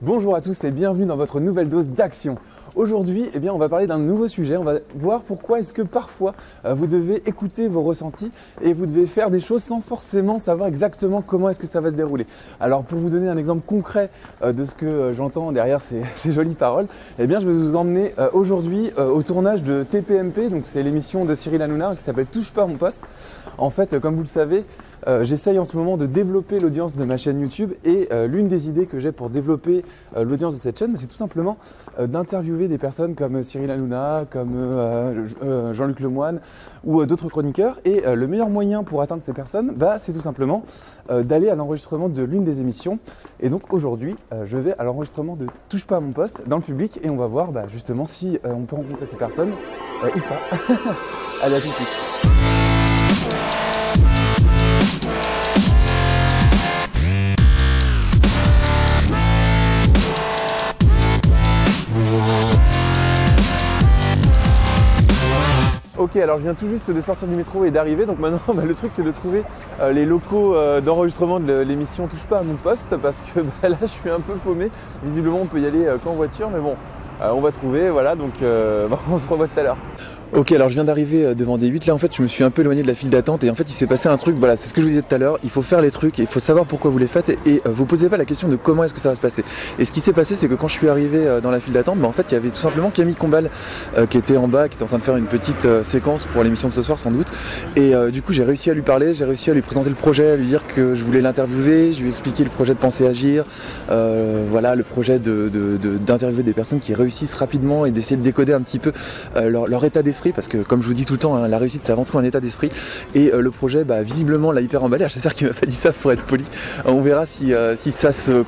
Bonjour à tous et bienvenue dans votre nouvelle dose d'action. Aujourd'hui, on va parler d'un nouveau sujet. On va voir pourquoi est-ce que parfois vous devez écouter vos ressentis et vous devez faire des choses sans forcément savoir exactement comment est-ce que ça va se dérouler. Alors pour vous donner un exemple concret de ce que j'entends derrière ces jolies paroles, je vais vous emmener aujourd'hui au tournage de TPMP, donc c'est l'émission de Cyril Hanouna qui s'appelle Touche pas à mon poste. En fait, comme vous le savez, j'essaye en ce moment de développer l'audience de ma chaîne YouTube et l'une des idées que j'ai pour développer l'audience de cette chaîne, c'est tout simplement d'interviewer des personnes comme Cyril Hanouna, comme Jean-Luc Lemoyne ou d'autres chroniqueurs. Et le meilleur moyen pour atteindre ces personnes, c'est tout simplement d'aller à l'enregistrement de l'une des émissions. Et donc aujourd'hui, je vais à l'enregistrement de Touche pas à mon poste dans le public et on va voir justement si on peut rencontrer ces personnes ou pas. Allez, à tout de suite. Ok, alors je viens tout juste de sortir du métro et d'arriver, donc maintenant le truc c'est de trouver les locaux d'enregistrement de l'émission Touche pas à mon poste parce que là je suis un peu paumé. Visiblement on peut y aller qu'en voiture, mais bon, on va trouver, voilà, donc on se revoit tout à l'heure. Ok, alors je viens d'arriver devant D8, là en fait je me suis un peu éloigné de la file d'attente et en fait il s'est passé un truc, voilà, c'est ce que je vous disais tout à l'heure, il faut faire les trucs, il faut savoir pourquoi vous les faites et vous posez pas la question de comment est-ce que ça va se passer. Et ce qui s'est passé c'est que quand je suis arrivé dans la file d'attente, en fait il y avait tout simplement Camille Combal qui était en bas, qui était en train de faire une petite séquence pour l'émission de ce soir sans doute. Et du coup j'ai réussi à lui parler, j'ai réussi à lui présenter le projet, à lui dire que je voulais l'interviewer, je lui ai expliqué le projet de Penser Agir, voilà, le projet d'interviewer des personnes qui réussissent rapidement et d'essayer de décoder un petit peu leur état d'esprit, parce que comme je vous dis tout le temps, la réussite c'est avant tout un état d'esprit et le projet visiblement l'a hyper emballé. J'espère qu'il m'a pas dit ça pour être poli, on verra si ça se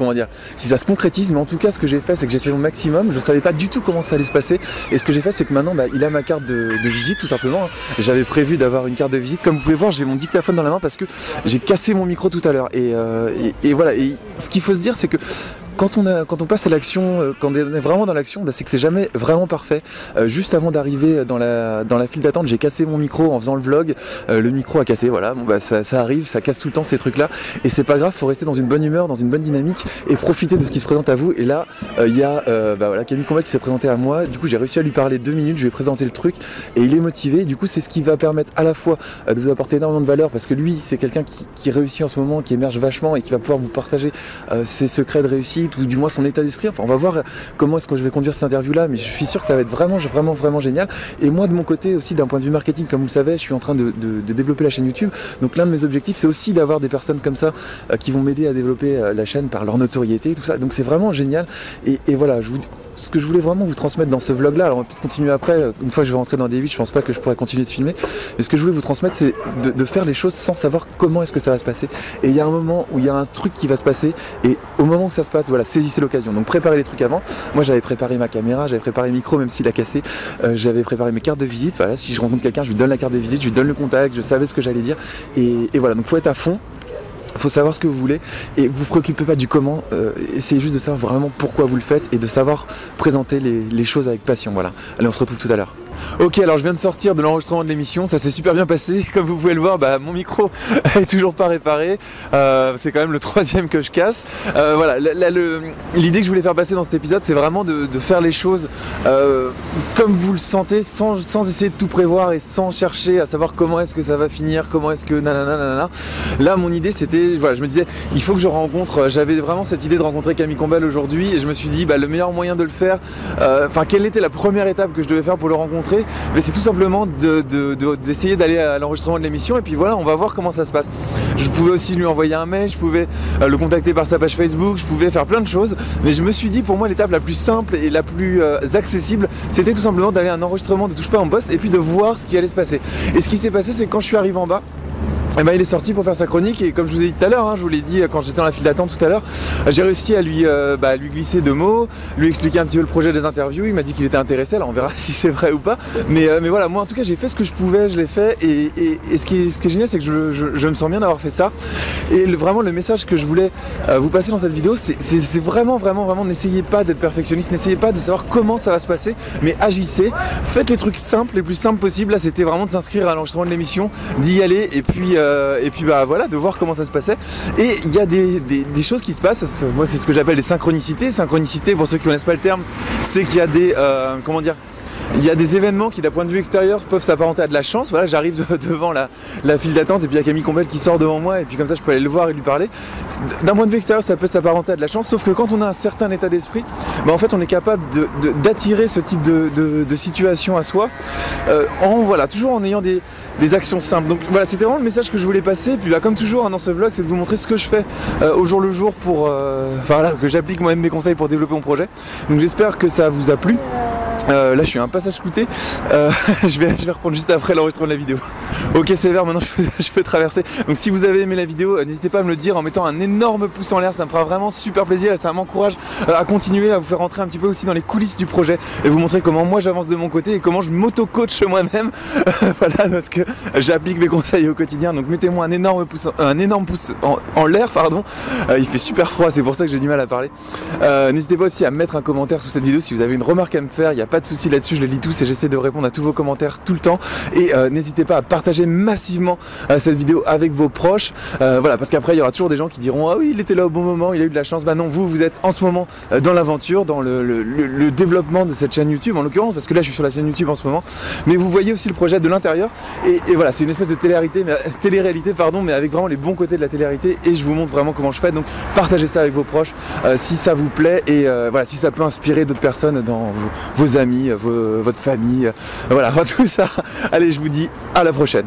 concrétise, mais en tout cas ce que j'ai fait c'est que j'ai fait mon maximum. Je savais pas du tout comment ça allait se passer et ce que j'ai fait c'est que maintenant il a ma carte de visite tout simplement. J'avais prévu d'avoir une carte de visite, comme vous pouvez voir j'ai mon dictaphone dans la main parce que j'ai cassé mon micro tout à l'heure et voilà. Et ce qu'il faut se dire c'est que quand on passe à l'action, quand on est vraiment dans l'action, c'est que c'est jamais vraiment parfait. Juste avant d'arriver dans la file d'attente, j'ai cassé mon micro en faisant le vlog. Le micro a cassé, voilà. Bon, ça arrive, ça casse tout le temps ces trucs-là. Et c'est pas grave, faut rester dans une bonne humeur, dans une bonne dynamique et profiter de ce qui se présente à vous. Et là, il y a voilà, Camille Combal qui s'est présenté à moi. Du coup, j'ai réussi à lui parler 2 minutes, je lui ai présenté le truc et il est motivé. Du coup, c'est ce qui va permettre à la fois de vous apporter énormément de valeur parce que lui, c'est quelqu'un qui réussit en ce moment, qui émerge vachement et qui va pouvoir vous partager ses secrets de réussite ou du moins son état d'esprit. Enfin, on va voir comment est-ce que je vais conduire cette interview là, mais je suis sûr que ça va être vraiment génial. Et moi de mon côté aussi, d'un point de vue marketing, comme vous le savez, je suis en train de développer la chaîne YouTube. Donc l'un de mes objectifs c'est aussi d'avoir des personnes comme ça qui vont m'aider à développer la chaîne par leur notoriété et tout ça. Donc c'est vraiment génial et voilà, ce que je voulais vraiment vous transmettre dans ce vlog là, alors on va peut-être continuer après, une fois que je vais rentrer dans des vides, je pense pas que je pourrai continuer de filmer, mais ce que je voulais vous transmettre c'est de faire les choses sans savoir comment est-ce que ça va se passer. Et il y a un moment où il y a un truc qui va se passer et au moment que ça se passe, voilà, saisissez l'occasion. Donc préparez les trucs avant. Moi j'avais préparé ma caméra, j'avais préparé le micro même s'il a cassé, j'avais préparé mes cartes de visite. Voilà, si je rencontre quelqu'un, je lui donne la carte de visite, je lui donne le contact, je savais ce que j'allais dire et voilà, donc faut être à fond. Il faut savoir ce que vous voulez et vous préoccupez pas du comment, essayez juste de savoir vraiment pourquoi vous le faites et de savoir présenter les choses avec passion. Voilà, allez, on se retrouve tout à l'heure. Ok, alors je viens de sortir de l'enregistrement de l'émission, ça s'est super bien passé. Comme vous pouvez le voir, mon micro est toujours pas réparé, c'est quand même le 3e que je casse. Voilà, l'idée que je voulais faire passer dans cet épisode, c'est vraiment de faire les choses comme vous le sentez, sans essayer de tout prévoir et sans chercher à savoir comment est-ce que ça va finir, comment est-ce que nanana. Là, mon idée c'était, voilà, je me disais, il faut que je rencontre, j'avais vraiment cette idée de rencontrer Camille Combal aujourd'hui et je me suis dit, le meilleur moyen de le faire, quelle était la première étape que je devais faire pour le rencontrer? Mais c'est tout simplement d'essayer d'aller à l'enregistrement de l'émission et puis voilà, on va voir comment ça se passe. Je pouvais aussi lui envoyer un mail, je pouvais le contacter par sa page Facebook, je pouvais faire plein de choses, mais je me suis dit, pour moi l'étape la plus simple et la plus accessible, c'était tout simplement d'aller à un enregistrement de Touche pas à mon poste et puis de voir ce qui allait se passer. Et ce qui s'est passé, c'est que quand je suis arrivé en bas, il est sorti pour faire sa chronique et comme je vous ai dit tout à l'heure, je vous l'ai dit quand j'étais dans la file d'attente tout à l'heure, j'ai réussi à lui glisser 2 mots, lui expliquer un petit peu le projet des interviews. Il m'a dit qu'il était intéressé, alors on verra si c'est vrai ou pas, mais voilà, moi en tout cas j'ai fait ce que je pouvais, je l'ai fait et ce qui est génial c'est que je me sens bien d'avoir fait ça et vraiment le message que je voulais vous passer dans cette vidéo c'est vraiment n'essayez pas d'être perfectionniste, n'essayez pas de savoir comment ça va se passer, mais agissez, faites les trucs simples, les plus simples possibles. Là c'était vraiment de s'inscrire à l'enregistrement de l'émission, d'y aller et puis puis bah voilà, de voir comment ça se passait. Et il y a des choses qui se passent, moi c'est ce que j'appelle des synchronicités. Synchronicité, pour ceux qui connaissent pas le terme, c'est qu'il y a des, comment dire, il y a des événements qui d'un point de vue extérieur peuvent s'apparenter à de la chance. Voilà, j'arrive devant la file d'attente et puis il y a Camille Combel qui sort devant moi et puis comme ça je peux aller le voir et lui parler. D'un point de vue extérieur ça peut s'apparenter à de la chance, sauf que quand on a un certain état d'esprit, bah en fait on est capable d'attirer ce type de situation à soi, voilà, toujours en ayant des actions simples. Donc voilà, c'était vraiment le message que je voulais passer. Et puis bah, comme toujours hein, dans ce vlog, c'est de vous montrer ce que je fais au jour le jour pour, voilà, que j'applique moi-même mes conseils pour développer mon projet. Donc j'espère que ça vous a plu. Là je suis à un passage clouté, je vais reprendre juste après l'enregistrement de la vidéo. Ok c'est vert, maintenant je peux traverser. Donc si vous avez aimé la vidéo, n'hésitez pas à me le dire en mettant un énorme pouce en l'air, ça me fera vraiment super plaisir et ça m'encourage à continuer, à vous faire rentrer un petit peu aussi dans les coulisses du projet et vous montrer comment moi j'avance de mon côté et comment je m'auto-coach moi-même. Voilà, parce que j'applique mes conseils au quotidien. Donc mettez-moi un énorme pouce en l'air, pardon. Il fait super froid, c'est pour ça que j'ai du mal à parler. N'hésitez pas aussi à mettre un commentaire sous cette vidéo si vous avez une remarque à me faire, il n'y a pas de souci là-dessus, je les lis tous et j'essaie de répondre à tous vos commentaires tout le temps. Et n'hésitez pas à partager massivement cette vidéo avec vos proches. Voilà, parce qu'après il y aura toujours des gens qui diront ah oui il était là au bon moment, il a eu de la chance. Bah non, vous êtes en ce moment dans l'aventure, dans le développement de cette chaîne YouTube en l'occurrence, parce que là je suis sur la chaîne YouTube en ce moment. Mais vous voyez aussi le projet de l'intérieur et voilà, c'est une espèce de télé-réalité pardon, mais avec vraiment les bons côtés de la télé-réalité et je vous montre vraiment comment je fais. Donc partagez ça avec vos proches si ça vous plaît et voilà, si ça peut inspirer d'autres personnes dans vos amis, votre famille, voilà, tout ça. Allez, je vous dis à la prochaine.